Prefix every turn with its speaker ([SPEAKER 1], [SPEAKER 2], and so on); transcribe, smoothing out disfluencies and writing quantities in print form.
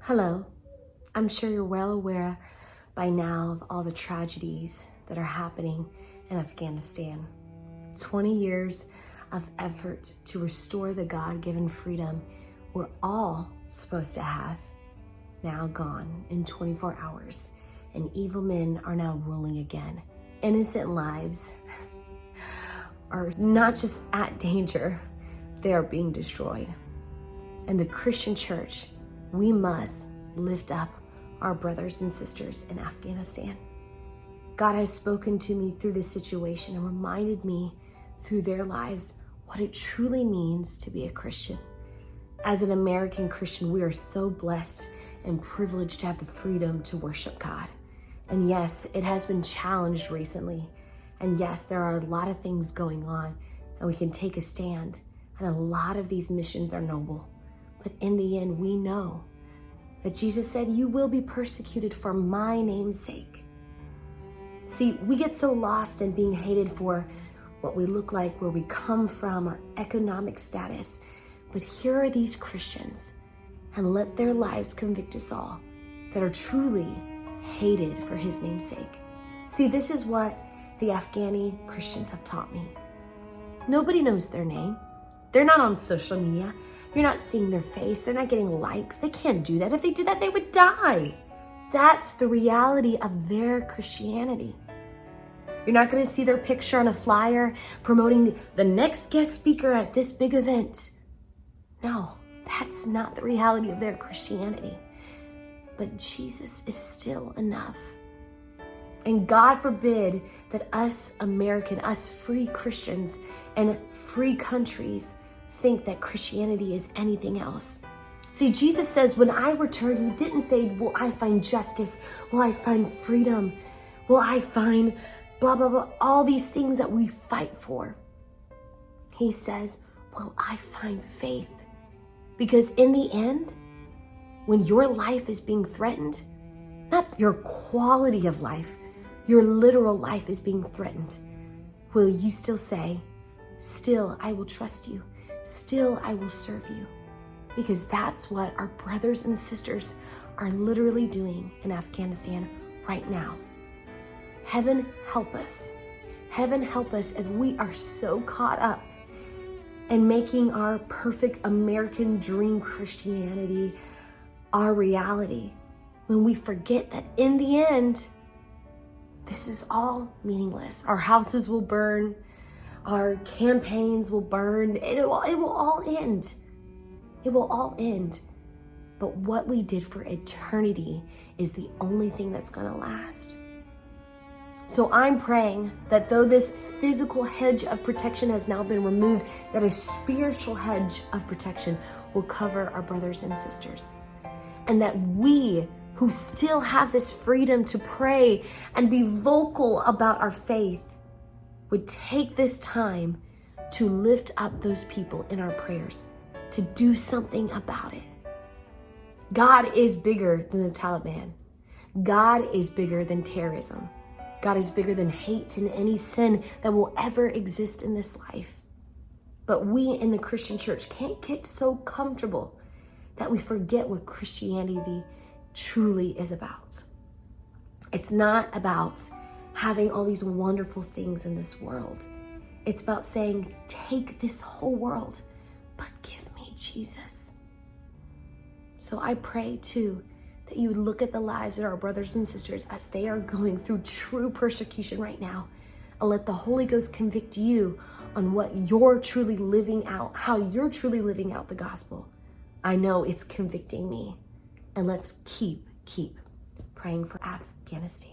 [SPEAKER 1] Hello. I'm sure you're well aware by now of all the tragedies that are happening in Afghanistan. 20 years of effort to restore the God-given freedom we're all supposed to have, now gone in 24 hours, and evil men are now ruling again. Innocent lives are not just at danger, they are being destroyed. And the Christian church, we must lift up our brothers and sisters in Afghanistan. God has spoken to me through this situation and reminded me through their lives what it truly means to be a Christian. As an American Christian, we are so blessed and privileged to have the freedom to worship God. And yes, it has been challenged recently. And yes, there are a lot of things going on and we can take a stand. And a lot of these missions are noble. But in the end, we know that Jesus said, "You will be persecuted for my name's sake." See, we get so lost in being hated for what we look like, where we come from, our economic status. But here are these Christians, and let their lives convict us all, that are truly hated for his name's sake. See, this is what the Afghani Christians have taught me. Nobody knows their name. They're not on social media. You're not seeing their face. They're not getting likes. They can't do that. If they did that, they would die. That's the reality of their Christianity. You're not going to see their picture on a flyer promoting the next guest speaker at this big event. No, that's not the reality of their Christianity. But Jesus is still enough. And God forbid that us free Christians and free countries think that Christianity is anything else. See, Jesus says, when I return, he didn't say, will I find justice? Will I find freedom? Will I find blah, blah, blah, all these things that we fight for? He says, will I find faith? Because in the end, when your life is being threatened, not your quality of life, your literal life is being threatened, will you still say, still I will trust you, still I will serve you? Because that's what our brothers and sisters are literally doing in Afghanistan right now. Heaven help us. Heaven help us if we are so caught up in making our perfect American dream Christianity our reality, when we forget that in the end, this is all meaningless. Our houses will burn, our campaigns will burn, it will all end. It will all end. But what we did for eternity is the only thing that's gonna last. So I'm praying that though this physical hedge of protection has now been removed, that a spiritual hedge of protection will cover our brothers and sisters. And that we who still have this freedom to pray and be vocal about our faith would take this time to lift up those people in our prayers, to do something about it. God is bigger than the Taliban. God is bigger than terrorism. God is bigger than hate and any sin that will ever exist in this life. But we in the Christian church can't get so comfortable that we forget what Christianity truly is about. It's not about having all these wonderful things in this world. It's about saying, take this whole world, but give me Jesus. So I pray too that you would look at the lives of our brothers and sisters as they are going through true persecution right now, and let the Holy Ghost convict you on what you're truly living out, how you're truly living out the gospel. I know it's convicting me. And let's keep praying for Afghanistan.